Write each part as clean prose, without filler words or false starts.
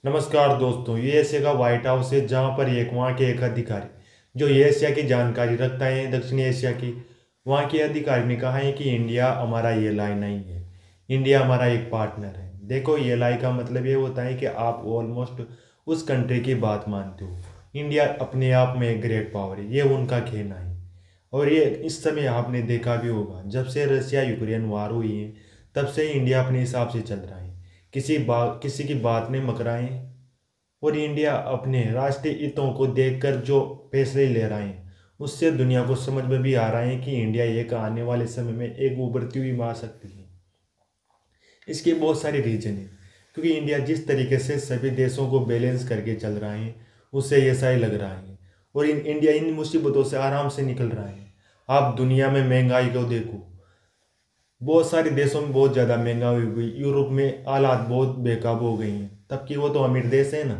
नमस्कार दोस्तों, ये एशिया का व्हाइट हाउस है जहाँ पर वहाँ के एक अधिकारी जो ये एशिया की जानकारी रखता है, दक्षिणी एशिया की, वहाँ के अधिकारी ने कहा है कि इंडिया हमारा ये लाई नहीं है। इंडिया हमारा एक पार्टनर है। देखो, ये लाई का मतलब ये होता है कि आप ऑलमोस्ट उस कंट्री की बात मानते हो। इंडिया अपने आप में एक ग्रेट पावर है, ये उनका कहना है। और ये इस समय आपने देखा भी होगा, जब से रशिया यूक्रेन वार हुई है तब से इंडिया अपने हिसाब से चल रहा है। किसी की बात नहीं मकराएं। और इंडिया अपने राष्ट्रीय हितों को देखकर जो फैसले ले रहा है उससे दुनिया को समझ में भी आ रहा है कि इंडिया एक आने वाले समय में एक उभरती हुई महाशक्ति है। इसके बहुत सारे रीजन है, क्योंकि इंडिया जिस तरीके से सभी देशों को बैलेंस करके चल रहा है उससे ऐसा ही लग रहा है। और इंडिया इन मुसीबतों से आराम से निकल रहा है। आप दुनिया में महंगाई को देखो, बहुत सारे देशों में बहुत ज़्यादा महंगाई हो गई। यूरोप में हालात बहुत बेकाबू हो गई हैं, तब कि वो तो अमीर देश है ना।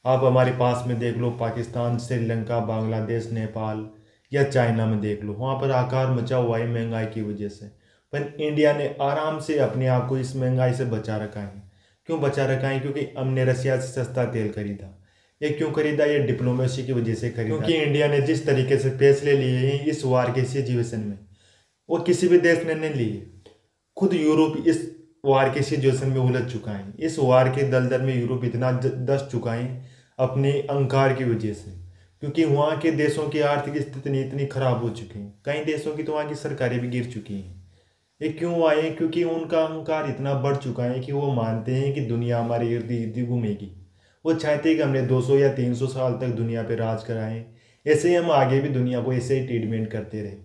आप हमारे पास में देख लो, पाकिस्तान, श्रीलंका, बांग्लादेश, नेपाल या चाइना में देख लो, वहाँ पर आकार मचा हुआ है महंगाई की वजह से। पर इंडिया ने आराम से अपने आप को इस महंगाई से बचा रखा है। क्यों बचा रखा है? क्योंकि हमने रसिया से सस्ता तेल खरीदा। ये क्यों खरीदा? ये डिप्लोमेसी की वजह से खरीदा, क्योंकि इंडिया ने जिस तरीके से फैसले लिए हैं इस वार के सिचुएशन में, वो किसी भी देश ने नहीं लिए। खुद यूरोप इस वार के सिचुएशन में उलझ चुका है। इस वार के दलदल में यूरोप इतना दस चुका है अपने अहंकार की वजह से, क्योंकि वहाँ के देशों की आर्थिक स्थिति इतनी खराब हो चुकी है। कई देशों की तो वहाँ की सरकारें भी गिर चुकी हैं। ये क्यों आए? क्योंकि उनका अहंकार इतना बढ़ चुका है कि वो मानते हैं कि दुनिया हमारे इर्द गिर्द घूमेगी। वो चाहते हैं कि हमने 200 या 300 साल तक दुनिया पे राज कराएं, ऐसे ही हम आगे भी दुनिया को ऐसे ही ट्रीटमेंट करते रहे।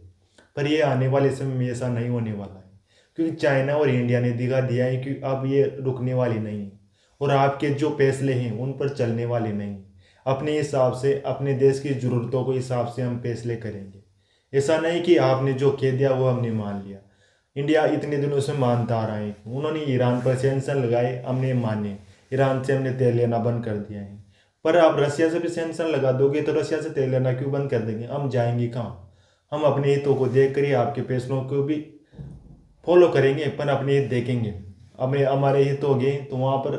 पर ये आने वाले समय में ऐसा नहीं होने वाला है, क्योंकि चाइना और इंडिया ने दिखा दिया है कि अब ये रुकने वाली नहीं है। और आपके जो फैसले हैं उन पर चलने वाले नहीं हैं। अपने हिसाब से, अपने देश की ज़रूरतों के हिसाब से हम फैसले करेंगे। ऐसा नहीं कि आपने जो कह दिया वो हमने मान लिया। इंडिया इतने दिनों से मानता आ रहा है। उन्होंने ईरान पर सैंक्शन लगाए, हमने माने। ईरान से हमने तेल लेना बंद कर दिया है। पर आप रसिया से भी सैंक्शन लगा दोगे तो रसिया से तेल लेना क्यों बंद कर देंगे? हम जाएंगे कहाँ? हम अपने हितों को देख कर ही आपके फैसलों को भी फॉलो करेंगे, पर अपने हित देखेंगे। हमें हमारे हित हो गए तो वहाँ पर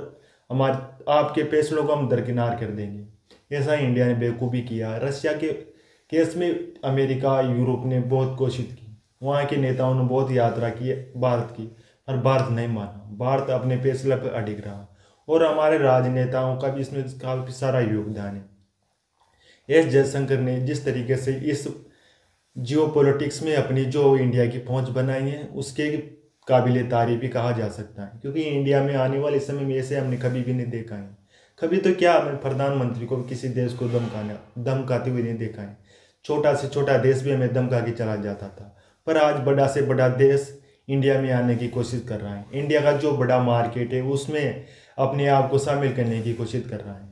हमारे आपके फैसलों को हम दरकिनार कर देंगे। ऐसा इंडिया ने बेवकूफ़ी किया। रशिया के केस में अमेरिका, यूरोप ने बहुत कोशिश की, वहाँ के नेताओं ने बहुत यात्रा की भारत की, पर भारत नहीं माना। भारत अपने फैसले पर अडिग रहा। और हमारे राजनेताओं का भी इसमें काफ़ी सारा योगदान है। एस जयशंकर ने जिस तरीके से इस जियो पॉलिटिक्स में अपनी जो इंडिया की पहुंच बनाई है उसके काबिल तारीफ भी कहा जा सकता है, क्योंकि इंडिया में आने वाले समय में ऐसे हमने कभी भी नहीं देखा है। कभी तो क्या, हमें प्रधानमंत्री को भी किसी देश को धमकाते हुए नहीं देखा है। छोटा से छोटा देश भी हमें धमका के चला जाता था। पर आज बड़ा से बड़ा देश इंडिया में आने की कोशिश कर रहा है। इंडिया का जो बड़ा मार्केट है उसमें अपने आप को शामिल करने की कोशिश कर रहा है।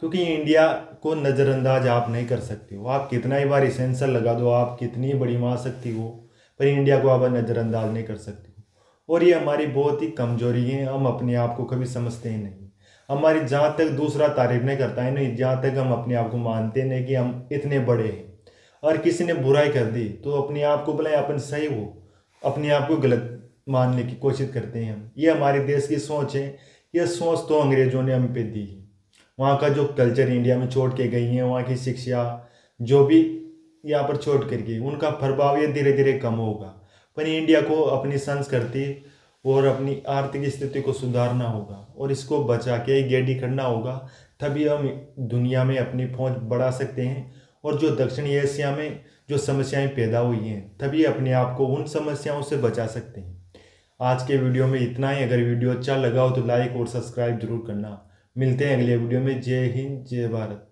क्योंकि इंडिया को नज़रअंदाज आप नहीं कर सकते हो। आप कितना ही बार सेंसर लगा दो, आप कितनी बड़ी महाशक्ति हो, पर इंडिया को आप नज़रअंदाज नहीं कर सकते हो। और ये हमारी बहुत ही कमजोरी है। हम अपने आप को कभी समझते ही नहीं। हमारी जहाँ तक दूसरा तारीफ नहीं करता है नहीं, जहाँ तक हम अपने आप को मानते नहीं कि हम इतने बड़े हैं। और किसी ने बुराई कर दी तो अपने आप को भले अपन सही हो, अपने आप को गलत मानने की कोशिश करते हैं हम। ये हमारे देश की सोच है। ये सोच तो अंग्रेजों ने हम पे दी है। वहाँ का जो कल्चर इंडिया में छोड़ के गई है, वहाँ की शिक्षा जो भी यहाँ पर छोड़ कर गई, उनका प्रभाव ये धीरे धीरे कम होगा। पर इंडिया को अपनी संस्कृति और अपनी आर्थिक स्थिति को सुधारना होगा और इसको बचा के गेडी करना होगा। तभी हम दुनिया में अपनी पहुँच बढ़ा सकते हैं। और जो दक्षिणी एशिया में जो समस्याएं पैदा हुई हैं, तभी अपने आप को उन समस्याओं से बचा सकते हैं। आज के वीडियो में इतना ही। अगर वीडियो अच्छा लगा हो तो लाइक और सब्सक्राइब जरूर करना। मिलते हैं अगले वीडियो में। जय हिंद, जय भारत।